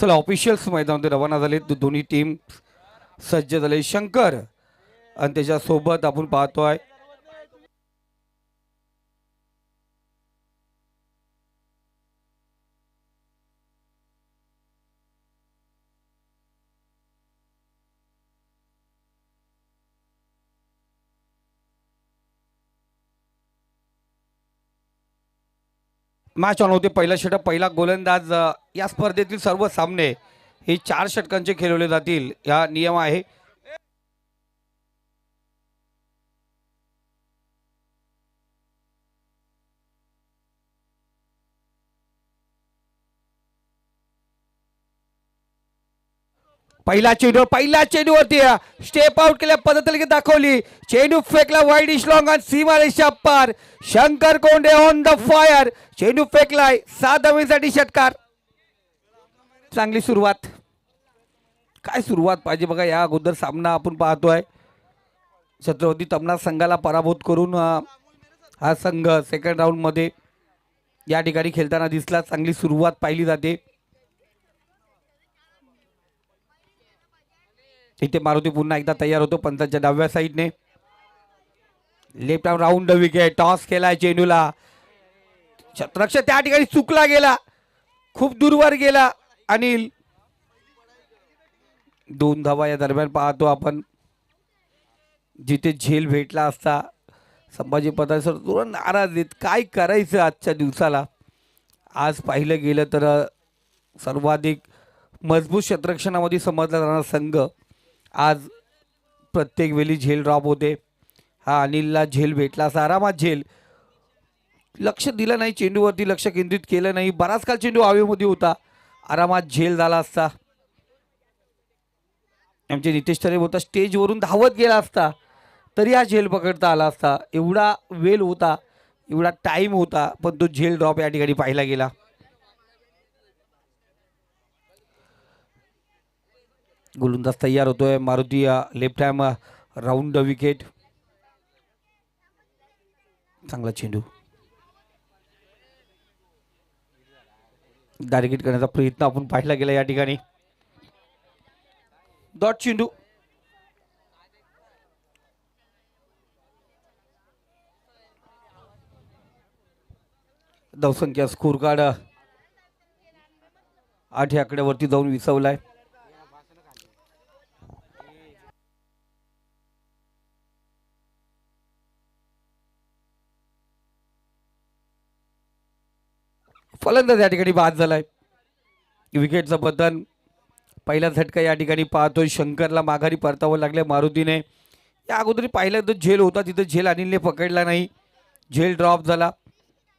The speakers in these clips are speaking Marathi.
चला ऑफिशियल्स मैदानामध्ये रवाना झाले. दोन्ही टीम सज्ज झाले. शंकर आणि त्याच्यासोबत आपण पाहतोय मॅच ऑन होते. पहिला षटक पहिला गोलंदाज. या स्पर्धेतील सर्व सामने हे 4 षटकांचे खेळवले जातील. हा नियम आहे. पहिला चेंडूवरती स्टेप आउट केल्या पद्धतीने दाखवली. चेंडू फेकला वाईड इश लॉंग आणि सीमारेषा पार. Shankar Konde on the fire. चेंडू फेकलाय 7 धावांसाठी षटकार. चांगली सुरुवात. काय सुरुवात पाहिजे बघा. या अगोदर सामना आपण पाहतोय छत्रपती तमना संघाला पराभूत करून हा संघ सेकंड राऊंड मध्ये या ठिकाणी खेळताना दिसला. चांगली सुरुवात पाहिली जाते. इथे मारुती पुन्हा एकदा तयार होतो पंतांच्या डाव्या साईडने. Left arm round wicket. Toss केलाय चेंडूला. क्षेत्ररक्षक त्या ठिकाणी चुकला गेला. खूप दूरवर गेला अनिल. 2 धावा या दरम्यान पाहतो आपण. जिथे झेल भेटला असता संभाजी पतारे सर तुरंत नाराज आहेत. काय करायचं आजच्या दिवसाला. आज पाहिलं गेलं तर सर्वाधिक मजबूत क्षेत्ररक्षणामध्ये समजला जाणारा संघ आज प्रत्येक वेळी झेल ड्रॉप होते. हा अनिलला झेल भेटला असा आरामात झेल. लक्ष दिलं नाही चेंडूवरती. लक्ष केंद्रित केलं नाही. बराच काळ चेंडू हवेमध्ये होता. आरामात झेल झाला असता. आमचे नितेश तरे होता स्टेजवरून धावत गेला असता तरी हा झेल पकडता आला असता. एवढा वेळ होता. एवढा टाइम होता. पण तो झेल ड्रॉप या ठिकाणी पाहिला गेला. गोलंदाज तयार होतोय Maruti. Left ham round wicket. चांगला चेंडू. टार्गेट करण्याचा प्रयत्न आपण पाहिला गेला या ठिकाणी. डॉट चेंडू. धावसंख्या स्कोर कार्ड 8 या आकड्यावरती जाऊन विसवलाय. फलंदाज या ठिकाणी बाद झालाय. विकेटचं बटन. पहिला झटका या ठिकाणी पाहतोय. शंकरला माघारी परतावं लागले मारुतीने. या अगोदर पाहिलं तर झेल होता तिथं. झेल अनिलने पकडला नाही. झेल ड्रॉप झाला.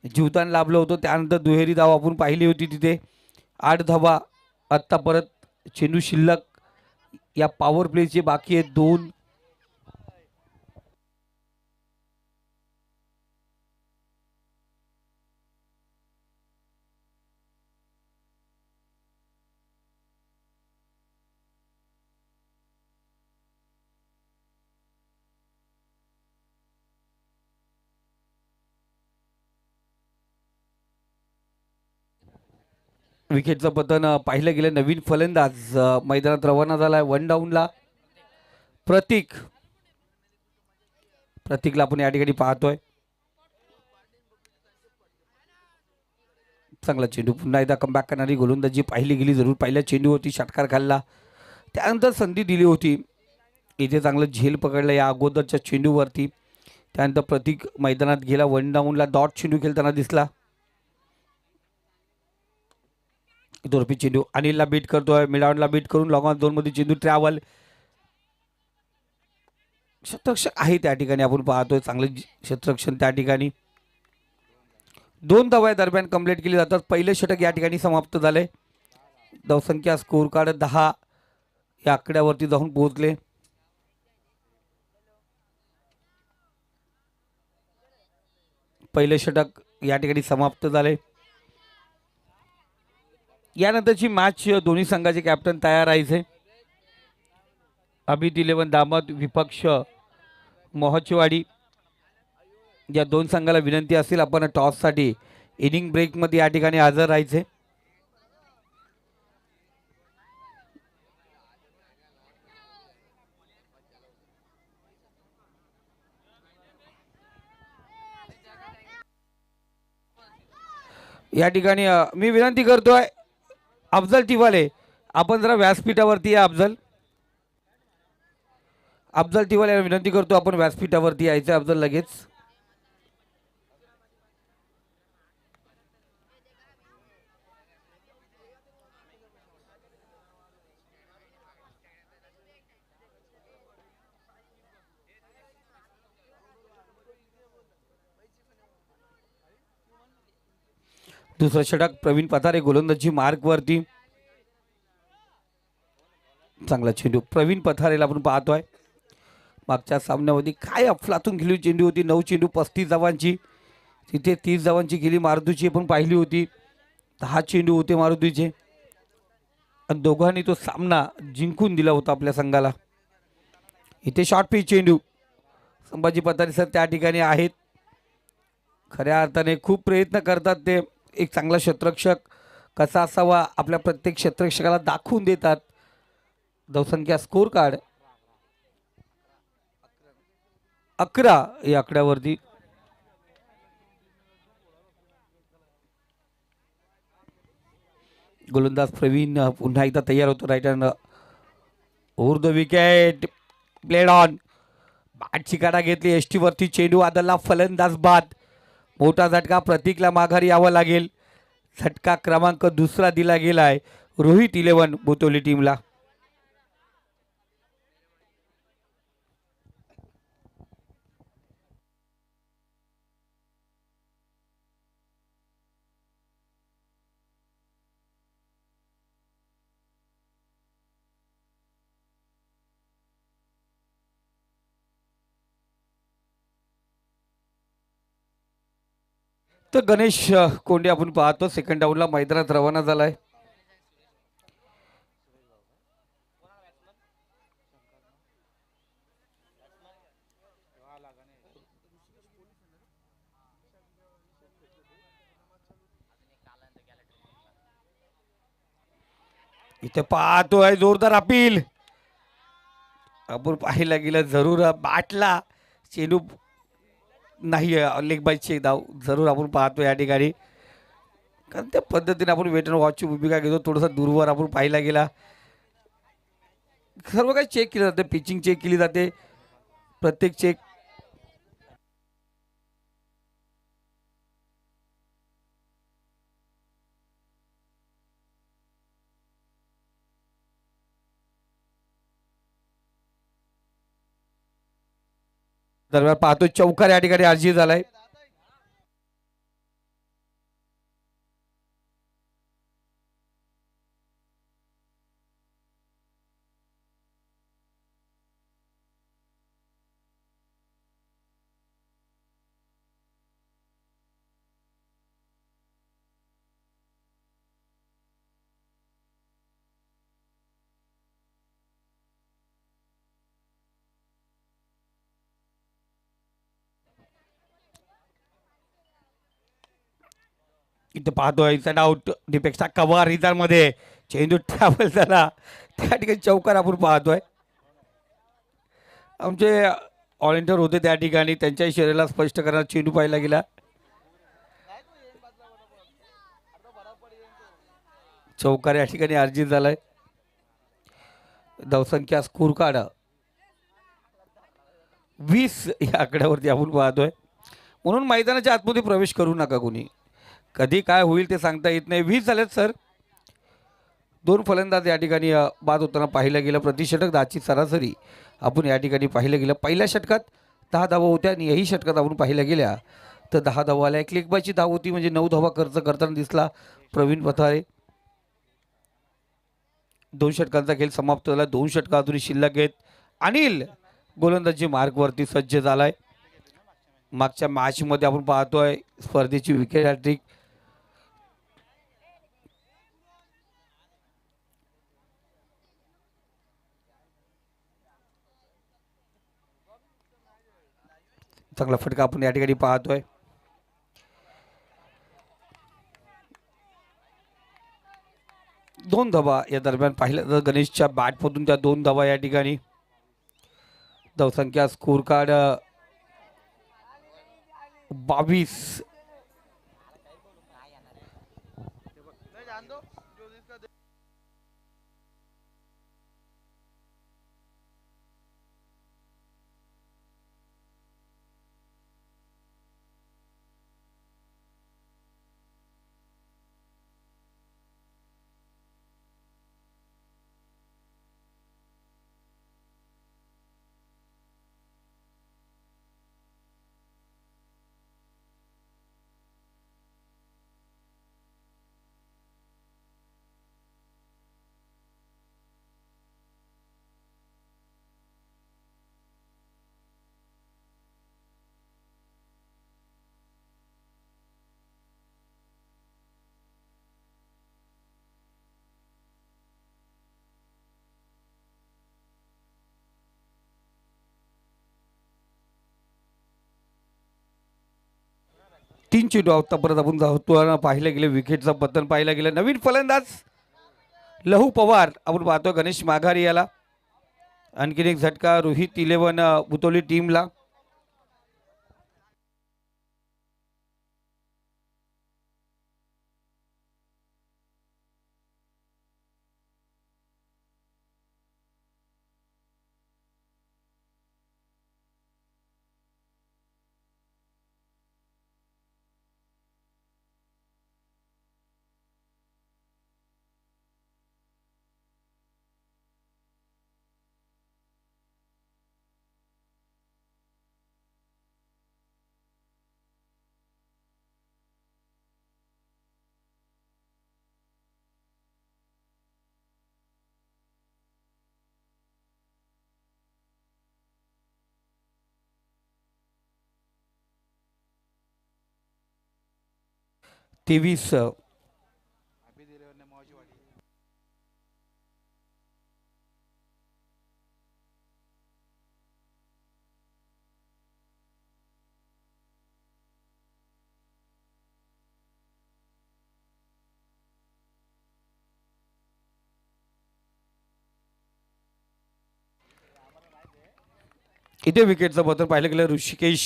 जीवतान लाभलं होतं. त्यानंतर दुहेरी धाव आपण पाहिली होती तिथे. 8 धावा आत्ता परत चेंडू शिल्लक. या पॉवर प्लेचे बाकी आहेत 2. विकेटचं पतन पाहिलं गेलं. नवीन फलंदाज मैदानात रवाना झालाय. 1 डाऊनला प्रतीकला आपण या ठिकाणी पाहतोय. चांगला चेंडू. पुन्हा एकदा कमबॅक करणारी गोलंदाजी पाहिली गेली. जरूर पहिल्या चेंडूवरती षटकार खाल्ला. त्यानंतर संधी दिली होती. इथे चांगलं झेल पकडलं या अगोदरच्या चेंडूवरती. त्यानंतर प्रतीक मैदानात गेला. 1 डाऊनला डॉट चेंडू खेळताना दिसला. दोरपी चेंडू. अनिलला बीट करतोय. मिडावनला बीट करून लॉंग ऑन 2 मध्ये चेंडू ट्रॅव्हल. क्षेत्ररक्षक आहे त्या ठिकाणी आपण पाहतोय. चांगलं क्षेत्ररक्षण त्या ठिकाणी. 2 धावा दरम्यान कंप्लीट केली जातात. पहिले षटक या ठिकाणी समाप्त झाले. धावसंख्या स्कोर कार्ड 10 या आकड्यावरती जाऊन पोहोचले. पहिले षटक या ठिकाणी समाप्त झाले. यानंतरची मॅच दोन्ही संघाचे कॅप्टन तयार राहायचे. अभित 11 दामद विपक्ष मोहचवाडी. या 2 संघाला विनंती असेल आपण टॉससाठी इनिंग ब्रेकमध्ये या ठिकाणी हजर राहायचे. या ठिकाणी मी विनंती करतोय अफजल टिवाले, आपण जरा व्यासपीठावरती या. अफजल अफजल टिवाले विनंती करतो आपण व्यासपीठावरती यायचं. अफजल लगेच. दुसरं षटक प्रवीण पथारे गोलंदाजी मार्कवरती. चांगला चेंडू प्रवीण पथारेला आपण पाहतोय. मागच्या सामन्यामध्ये काय अफलातून गेली चेंडू होती. 9 चेंडू 35 धावांची, तिथे 30 धावांची गेली मारुतीची पण पाहिली होती. 10 चेंडू होते मारुतीचे आणि दोघांनी तो सामना जिंकून दिला होता आपल्या संघाला. इथे शॉर्ट पिच चेंडू. संभाजी पथारे सर त्या ठिकाणी आहेत. खऱ्या अर्थाने खूप प्रयत्न करतात ते. एक चांगला क्षेत्ररक्षक कसा असावा आपल्या प्रत्येक क्षेत्ररक्षकाला दाखवून देतात. धावसंख्या स्कोर कार्ड 11 या आकड्यावरती. गोलंदाज प्रवीण पुन्हा एकदा तयार होतो. Right hand over the wicket played on. बॅटची काढा घेतली. एसटी वरती चेंडू आदलला. फलंदाज बाद. मोठा झटका प्रतीकला माघारी यावं लागेल. झटका क्रमांक 2 दिला गेलाय रोहित 11 बोतोली टीमला. तर गणेश कोंडे आपण पाहतो सेकंड डाऊनला मैदानात रवाना झालाय. इथे पाहतोय जोरदार अपील. आपण पाहायला गेलं जरूर बाटला चेंडू नाही. लेग बाईची धाव जरूर आपण पाहतो या ठिकाणी. कारण त्या पद्धतीने आपण वेट अँड वॉचची भूमिका घेतो. थोडंसं दूरवर आपण पाहायला गेला सर्व काही चेक केलं जाते. पिचिंग चेक केली जाते. प्रत्येक चेक दरम्यान पाहतो चौकार या ठिकाणी अर्जी झालाय. इथं पाहतोय सेट आउट डिपेक्सचा कव्हर रिझार मध्ये चेंडू ट्रॅव्हल झाला. त्या ठिकाणी चौकार आपण पाहतोय. आमचे ऑलिंटर होते त्या ठिकाणी. त्यांच्याही शरीराला स्पष्ट करणार चेंडू पाहायला गेला. चौकार या ठिकाणी अर्जित झालाय. धावसंख्या स्कोर कार्ड 20 या आकड्यावरती आपण पाहतोय. म्हणून मैदानाच्या आतमध्ये प्रवेश करू नका कोणी. कधी काय होईल ते सांगता येत नाही. 20 झालेत सर. 2 फलंदाज या ठिकाणी बाद होताना पाहिलं गेलं. प्रतिषटक 10ची सरासरी आपण या ठिकाणी पाहिलं गेलं. पहिल्या षटकात 10 धावा होत्या आणि याही षटकात आपण पाहिल्या गेल्या तर 10 धावा आल्या. एक लेगबायची धाव होती म्हणजे 9 धावा खर्च करताना दिसला प्रवीण पथारे. 2 षटकांचा खेळ समाप्त झाला. 2 षटकं अजूनही शिल्लक आहेत. अनिल गोलंदाजी मार्गवरती सज्ज झालाय. मागच्या मॅचमध्ये आपण पाहतोय स्पर्धेची विकेट हॅट्रिक. चांगला फटका आपण या ठिकाणी पाहतोय. दोन धावा या दरम्यान पाहिलं तर गणेशच्या बॅटमधून त्या 2 धावा या ठिकाणी. धावसंख्या स्कोर कार्ड 22. तीन चेंडू आतापर्यंत आपण धावतो पाहिलं गेलं, विकेटचं पतन पाहिलं गेलं. नवीन फलंदाज लहू पवार आपण पाहतो, गणेश माघारी याला. आणखीन एक झटका रोहित 11 बुतोली टीमला. तेवीस इथे विकेटचं पतन पाहिलं गेलं. ऋषिकेश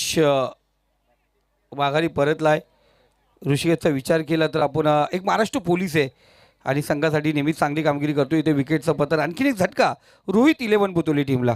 माघारी परतलाय. ऋषिकेशचा विचार केला तर आपण एक महाराष्ट्र पोलीस आहे आणि संघासाठी नेहमीच चांगली कामगिरी करतो. इथे विकेटचं पतन. आणखीन एक झटका रोहित 11 बुतोली टीमला.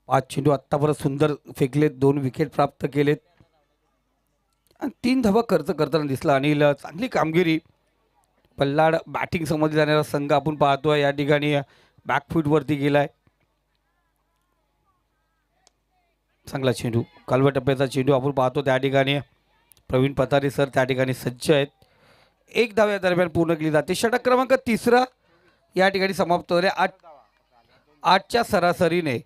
पाच चेंडू आत्तापर्यंत सुंदर फेकलेत, 2 विकेट प्राप्त केलेत आणि 3 धावा खर्च करताना दिसला अनिल. चांगली कामगिरी. पल्लाड बॅटिंग समजली जाणारा संघ आपण पाहतोय या ठिकाणी बॅकफूटवरती गेलाय. चांगला चेंडू, कालव्या टप्प्याचा चेंडू आपण पाहतो. त्या ठिकाणी प्रवीण पतारे सर त्या ठिकाणी सज्ज आहेत. 1 धाव या दरम्यान पूर्ण केली जाते. षटक क्रमांक 3 या ठिकाणी समाप्त झाले. 8च्या सरासरीने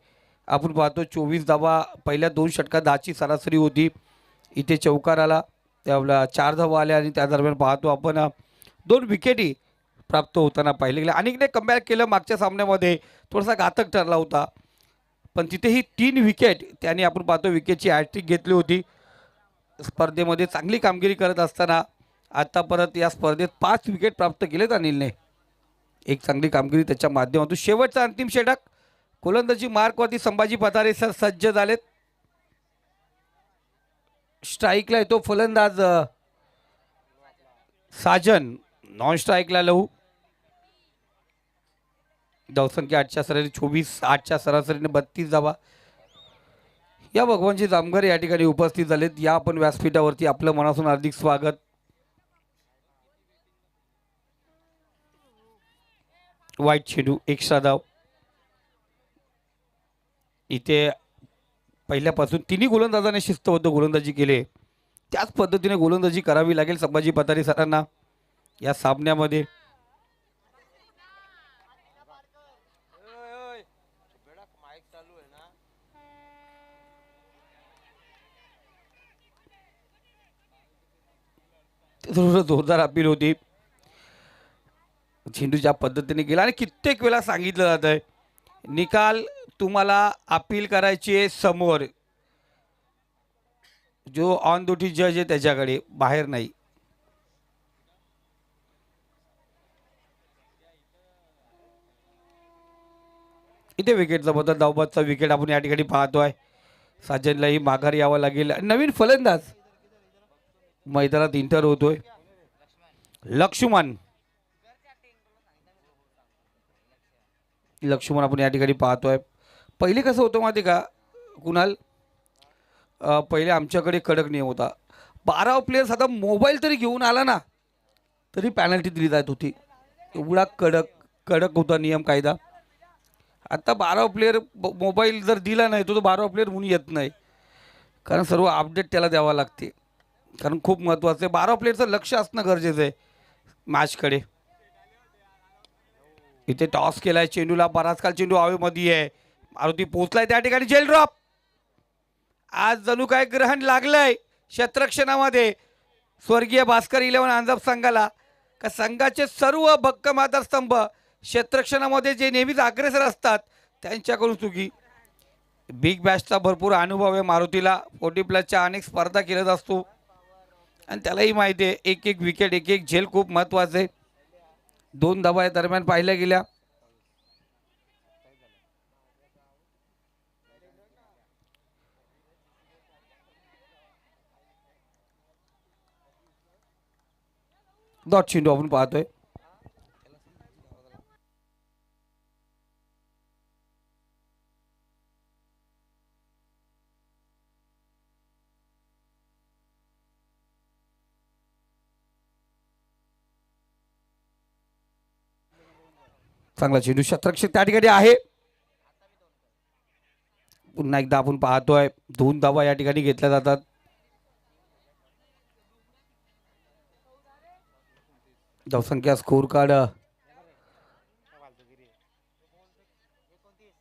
आपण पाहतो. 24 धावा पहिल्या 2 षटकात 10ची सरासरी होती. इथे चौकार आला, त्यावेळेला 4 धावा आल्या आणि त्या दरम्यान पाहतो आपण 2 विकेटी प्राप्त होताना पाहिले गेले. अनेकने कमबॅक केलं. मागच्या सामन्यामध्ये थोडासा घातक ठरला होता, पण तिथेही 3 विकेट त्यांनी आपण पाहतो विकेटची हॅट्रिक घेतली होती. स्पर्धेमध्ये चांगली कामगिरी करत असताना आता परत या स्पर्धेत 5 विकेट प्राप्त केलेत अनिलने. एक चांगली कामगिरी त्याच्या माध्यमातून. शेवटचा अंतिम षटक, गोलंदाजी मार्कवरती संभाजी पतारे सर सज्ज झालेत. स्ट्राईकला येतो फलंदाज साजन, नॉन स्ट्राईकला लहू. धावसंख्या 8च्या सरासरी 24, 8च्या सरासरीने 32 धावा. या भगवानजी जामगर या ठिकाणी उपस्थित झालेत. या आपण व्यासपीठावरती आपलं मनापासून हार्दिक स्वागत. वाईट चेंडू, एक्स्ट्रा धाव. इथे पहिल्यापासून तिन्ही गोलंदाजांनी शिस्तबद्ध गोलंदाजी केली. त्याच पद्धतीने गोलंदाजी करावी लागेल संभाजी पतारे सरांना या सामन्यामध्ये. जोरदार अपील होती. चेंडू ज्या पद्धतीने गेला आणि कित्येक वेळा सांगितलं जात आहे निकाल तुम्हाला अपील करायची समोर, जो ऑन ड्युटी जज आहे त्याच्याकडे, बाहेर नाही. इथे विकेटचा बदल, धावबादचा विकेट आपण या ठिकाणी पाहतोय. साजनलाही माघार यावं लागेल. नवीन फलंदाज मैदानात इंटर होतोय, लक्ष्मण. लक्ष्मण आपण या ठिकाणी पाहतोय. पहिले कसं होतं माहिती का कुणाल, पहिले आमच्याकडे कडक नियम होता. 12 प्लेयर्स आता मोबाईल तरी घेऊन आला ना तरी पॅनल्टी दिली जात होती. एवढा कडक होता नियम कायदा. आता 12 प्लेयर मोबाईल जर दिला नाही तो 12 प्लेयर म्हणून येत नाही, कारण सर्व अपडेट त्याला द्यावा लागते. कारण खूप महत्त्वाचं आहे, 12 प्लेयरचं लक्ष असणं गरजेचं आहे मॅचकडे. इथे टॉस केलाय चेंडूला, बराच काल चेंडू हवेमध्ये आहे. मारुती पोहोचलाय त्या ठिकाणी, जेल ड्रॉप. आज जणू काय ग्रहण लागलंय क्षेत्रक्षणामध्ये स्वर्गीय भास्कर 11 अंजप संघाला. का संघाचे सर्व भक्कम आधारस्तंभ क्षेत्रक्षणामध्ये जे नेहमीच अग्रेसर असतात त्यांच्याकडून चुकी. बिग बॅशचा भरपूर अनुभव आहे मारुतीला, 40+ अनेक स्पर्धा केलेत असतो आणि त्यालाही माहिती आहे एक एक विकेट एक एक झेल खूप महत्त्वाचे. 2 धावा या दरम्यान पाहिल्या गेल्या. डॉट चेंडू आपण पाहतोय. चांगला चेंडू क्षेत्ररक्षक त्या ठिकाणी आहे. पुन्हा एकदा आपण पाहतोय 2 धावा या ठिकाणी घेतल्या जातात. धावसंख्या स्कोर कार्ड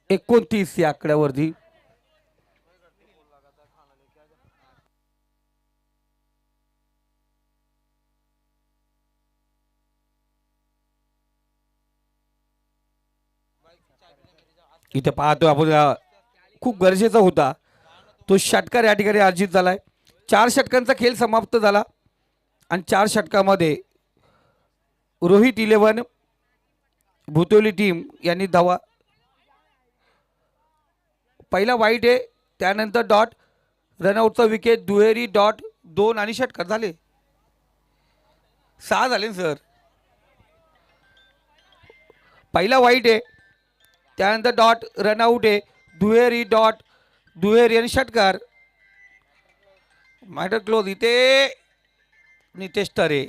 29 या आकड्यावरती. इथे पाहतोय आपण खूप गरजेचा होता तो षटकार या ठिकाणी अर्जित झालाय. 4 षटकांचा खेळ समाप्त झाला आणि 4 षटकामध्ये रोहित 11 भुतोली टीम यांनी धावा. पहिला वाईट आहे, त्यानंतर डॉट, रनआउटचा विकेट, दुहेरी, डॉट, 2 आणि षटकार झाले. 6 झाले सर. पहिला वाईट आहे, त्यानंतर डॉट, रनआउट आहे, दुहेरी, डॉट, दुहेरी आणि षटकार. Matter close. इथे नितेश तरे.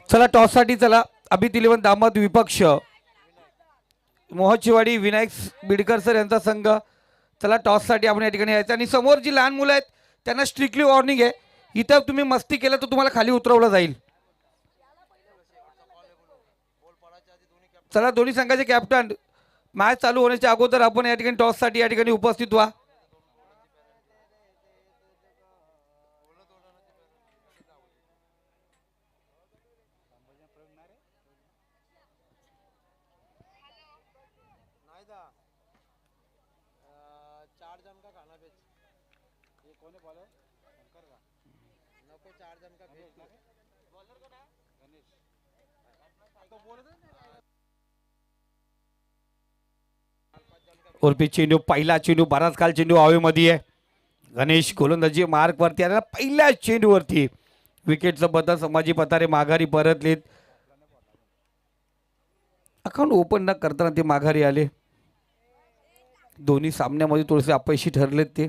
चला टॉससाठी चला. अभित 11 दामद विपक्ष मोहचिवाडी विनायक बिडकर सर यांचा संघ. चला टॉससाठी आपण या ठिकाणी यायचं आणि समोर जी लहान मुलं आहेत त्यांना स्ट्रिक्टली वॉर्निंग आहे, इथं तुम्ही मस्ती केलं तर तुम्हाला खाली उतरवलं जाईल. चला दोन्ही संघाचे कॅप्टन मॅच चालू होण्याच्या अगोदर आपण या ठिकाणी टॉससाठी या ठिकाणी उपस्थित व्हा. उर्फी चेंडू, पहिला चेंडू, बराच काल चेंडू हवेमध्ये आहे. गणेश गोलंदाजी मार्कवरती आला पहिल्या चेंडूवरती विकेटचं बदल. संभाजी पतारे माघारी परतलेत. अकाउंट ओपन न करताना ते माघारी आले. दोन्ही सामन्यामध्ये थोडेसे अपयशी ठरलेत ते.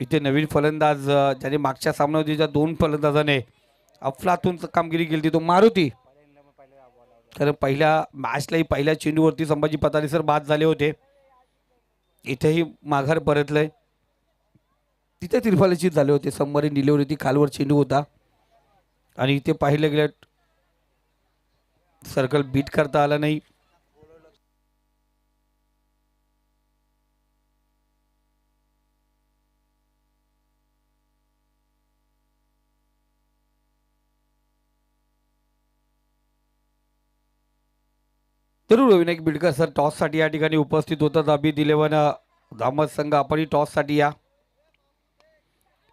इथे नवीन फलंदाज ज्याने मागच्या सामन्यामध्ये ज्या दोन फलंदाजाने अफलातून कामगिरी केली तो मारुती. कारण पहिल्या मॅचलाही पहिल्या चेंडूवरती संभाजी पतारे सर बाद झाले होते. इथेही माघार परतलंय. तिथे तिरफालीची झाले होते. समोरील डिलिव्हरी ती खालवर चेंडू होता आणि इथे पाहिलं गेलं सर्कल बीट करता आला नाही. जरूर विनायक बिडकर सर टॉससाठी या ठिकाणी उपस्थित होतात. अभित 11 धामत संघ आपणही टॉससाठी या.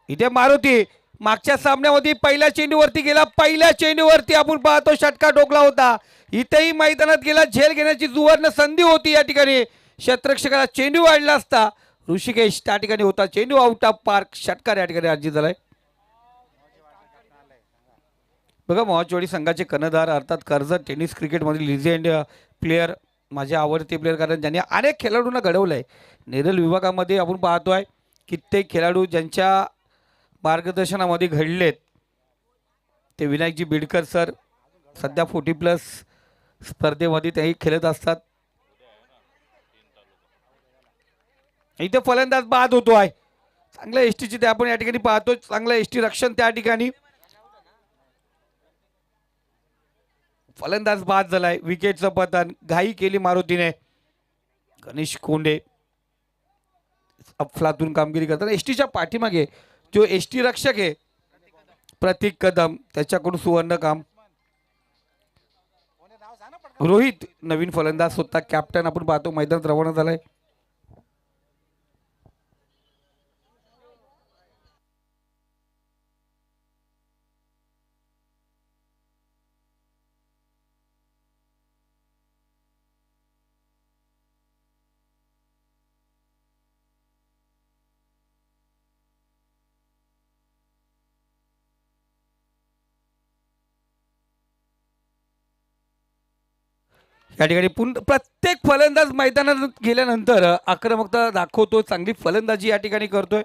इथे मारुती मागच्या सामन्यामध्ये पहिल्या चेंडूवरती गेला. पहिल्या चेंडूवरती आपण पाहतो षटकार ठोकला होता. इथेही मैदानात गेला. झेल घेण्याची सुवर्ण संधी होती. या ठिकाणी क्षेत्ररक्षकाला चेंडू वाढला असता. ऋषिकेश त्या ठिकाणी होता. चेंडू आउट ऑफ पार्क. षटकार या ठिकाणी अर्जित झालाय. बघा मोहाचवाडी संघाचे कर्णधार अर्थात कर्जत टेनिस क्रिकेटमधील लिजेंड प्लेयर माझे आवडते प्लेयर कारण ज्यांनी अनेक खेळाडूंना घडवलंय. नेरल विभागामध्ये आपण पाहतोय कित्येक खेळाडू ज्यांच्या मार्गदर्शनामध्ये घडलेत ते विनायकजी बिडकर सर. सध्या 40+ स्पर्धेमध्ये तेही खेळत असतात. इथे फलंदाज बाद होतोय. चांगल्या एसटीची ते आपण या ठिकाणी पाहतो. चांगलं एसटी रक्षण त्या ठिकाणी. फलंदाज बाद झालाय. विकेटचं पतन. घाई केली मारुतीने. गणेश कोंडे अफलातून कामगिरी करताना एसटीच्या पाठीमागे जो एसटी रक्षक आहे प्रतीक कदम त्याच्याकडून सुवर्ण काम. रोहित नवीन फलंदाज स्वतः कॅप्टन आपण पाहतो मैदानात रवाना झालाय. या ठिकाणी प्रत्येक फलंदाज मैदानात गेल्यानंतर आक्रमकता दाखवतो. चांगली फलंदाजी या ठिकाणी करतोय.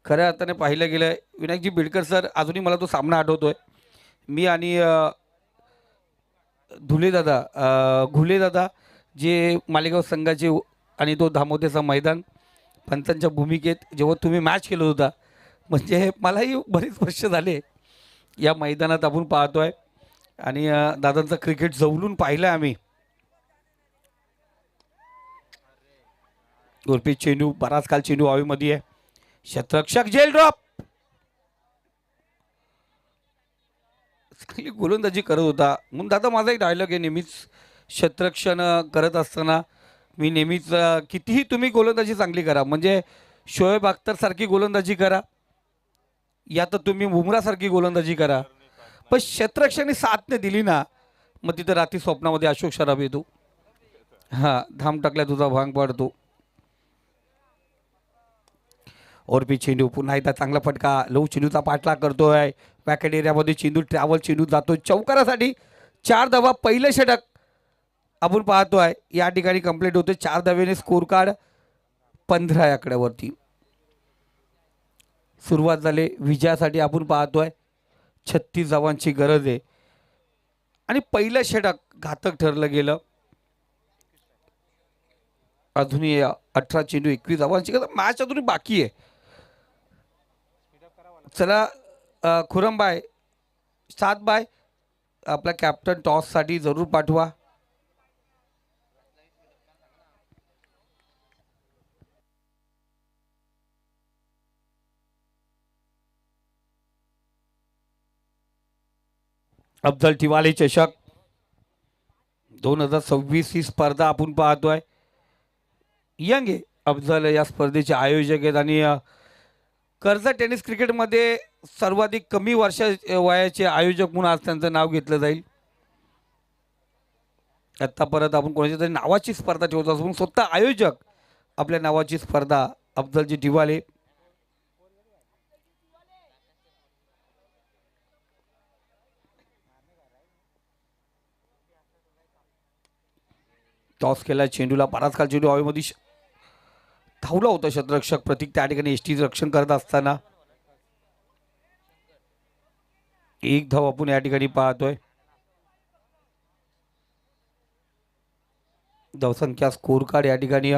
खऱ्या अर्थाने पाहिलं गेलं विनायकजी बिडकर सर अजूनही मला तो सामना आठवतोय. मी आणि घुलेदादा जे मालेगाव संघाचे आणि तो धामोतेचा मैदान पंचांच्या भूमिकेत जेव्हा तुम्ही मॅच केलं होता म्हणजे मलाही बरेच वर्ष झाले या मैदानात आपण पाहतोय आणि दादांचा क्रिकेट जवळून पाहिलं आम्ही. गुरप्रीत चेंडू बराच काल चेंडू हवेमध्ये आहे. क्षेत्ररक्षक जेल ड्रॉप. चांगली गोलंदाजी करत होता म्हणून दादा माझा एक डायलॉग आहे नेहमीच. क्षेत्ररक्षण करत असताना मी नेहमीच कितीही तुम्ही गोलंदाजी चांगली करा म्हणजे शोएब अख्तर सारखी गोलंदाजी करा या तर तुम्ही बुमरासारखी गोलंदाजी करा पण क्षेत्ररक्षकाने साथ ने दिली ना मग तिथं रात्री स्वप्नामध्ये अशोक सराफ येतो. हां धाम टाकल्या तुझा भांग पाडतो. ओरपी चेंडू पुन्हा एकदा चांगला फटका. लव चेंडूचा पाठलाग करतोय. पॅकेट एरियामध्ये चेंडू ट्रॅव्हल चेंडू जातो चौकारासाठी. 4 धावा. पहिलं षटक आपण पाहतोय या ठिकाणी कंप्लीट होते. 4 धावेने स्कोर कार्ड 15 आकड्यावरती सुरुवात झाली. विजयासाठी आपण पाहतोय 36 धावांची गरज आहे आणि पहिलं षटक घातक ठरलं गेलं. अजूनही 18 चेंडू 21 धावांची गरज. मॅच अजूनही बाकी आहे. चला खुरमबाय 7 बाय आपला कॅप्टन टॉससाठी जरूर पाठवा. अफजल टिवाले चषक 2026 ही स्पर्धा आपण पाहतोय. यंग आहे अफजल या स्पर्धेचे आयोजक आहेत आणि कर्जत टेनिस क्रिकेटमध्ये सर्वाधिक कमी वयाचे आयोजक म्हणून आज त्यांचं नाव घेतलं जाईल. आत्तापर्यंत आपण कोणाच्या तरी नावाची स्पर्धा ठेवत असतो स्वतः आयोजक आपल्या नावाची स्पर्धा अफजलजी दिवाले टॉस केला चेंडूला बराच काल चेंडू हवेमध्ये धावला होता क्षेत्ररक्षक प्रतीक त्या ठिकाणी एसटीचं रक्षण करत असताना एक धाव आपण या ठिकाणी पाहतोय धावसंख्या स्कोर कार्ड या ठिकाणी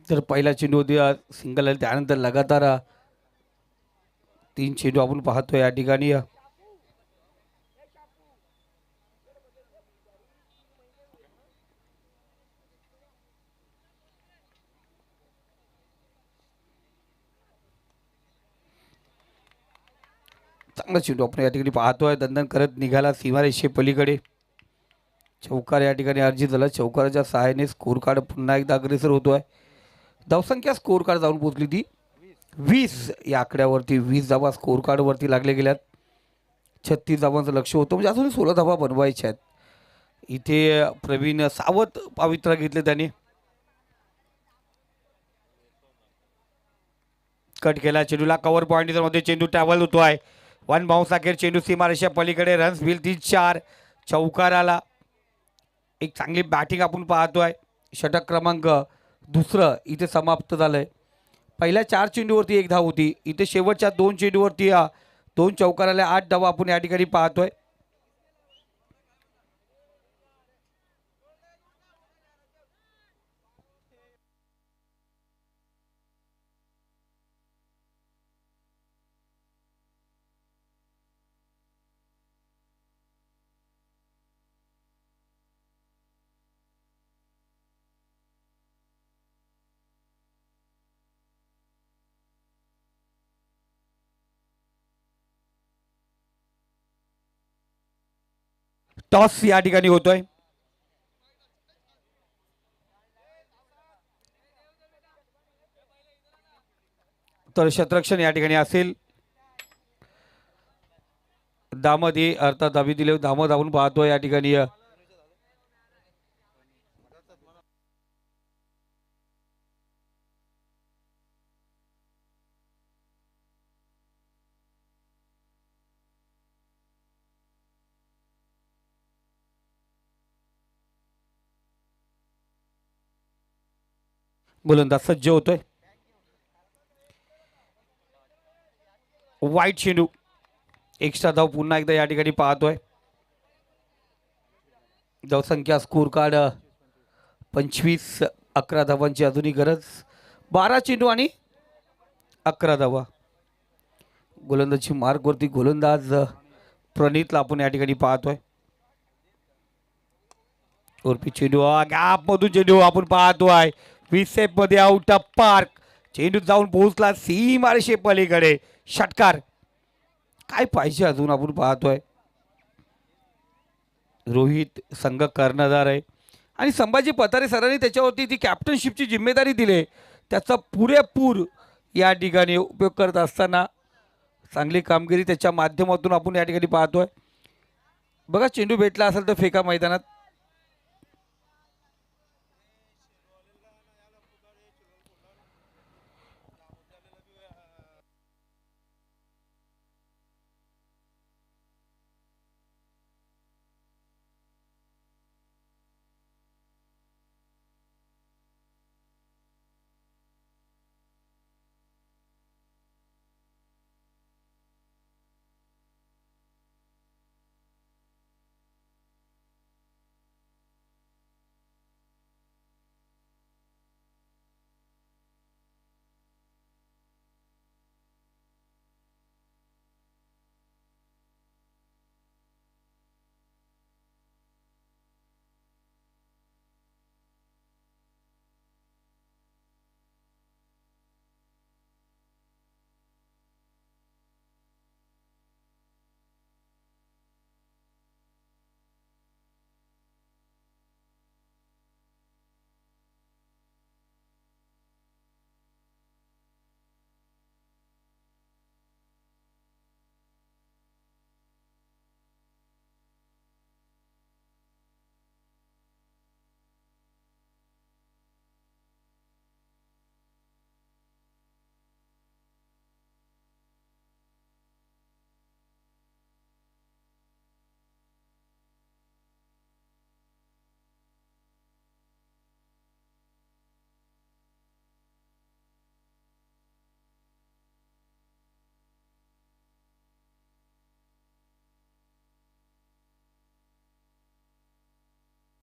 तर पहिला चेंडू होती सिंगल आली त्यानंतर लगातार 3 चेंडू आपण पाहतोय या ठिकाणी चांगला चेंडू आपण या ठिकाणी पाहतोय दंदन करत निघाला सीमारेषे पलीकडे चौकार या ठिकाणी अर्जित झाला चौकाराच्या सहाय्याने स्कोर कार्ड पुन्हा एकदा अग्रेसर होतोय धावसंख्या स्कोर कार्ड जाऊन पोहोचली ती 20 या आकड्यावरती 20 धावा स्कोर कार्ड वरती लागले गेल्यात 36 धावांचं लक्ष होतं म्हणजे अजून 16 धावा बनवायच्या आहेत इथे प्रवीण सावत पवित्रा घेतले त्याने कट केला चेंडूला कव्हर पॉईंट मध्ये चेंडू ट्रॅव्हल होतोय वन बाउन्स अखेर चेंडू सीमारेषा पलीकडे रन्स बिल 3-4 चौकार आला एक चांगली बॅटिंग आपण पाहतोय षटक क्रमांक दुसरं इथे समाप्त झालंय पहिल्या 4 चेंडूवरती 1 धाव होती इथे शेवटच्या 2 चेंडूवरती 2 चौकार आल्या 8 धावा आपण या ठिकाणी पाहतोय टॉस या ठिकाणी होतोय तर क्षेत्ररक्षण या ठिकाणी असेल दामदी अर्थात दाबी दिले दामद आपण पाहतोय या ठिकाणी गोलंदाज सज्ज होतोय वाईट चेंडू एक्स्ट्रा धाव पुन्हा एकदा या ठिकाणी पाहतोय धावसंख्या स्कोर कार्ड 25 11 धावांची अजूनही गरज 12 चेंडू आणि 11 धावा गोलंदाजी मार्गवरती गोलंदाज प्रणितला आपण या ठिकाणी पाहतोय उर्फी चेंडू गॅप मधून चेंडू आपण पाहतोय विसेप मध्ये आउट ऑफ पार्क चेंडू जाऊन पोहोचला सीमारेषे पलीकडे षटकार काय पाहिजे अजून आपण पाहतोय रोहित संघ कर्णधार आहे आणि संभाजी पतारे सरांनी त्याच्यावरती ती कॅप्टनशिपची जिम्मेदारी दिली त्याचा पुरेपूर या ठिकाणी उपयोग करत असताना चांगली कामगिरी त्याच्या माध्यमातून आपण या ठिकाणी पाहतोय बघा चेंडू भेटला असेल तर फेका मैदानात.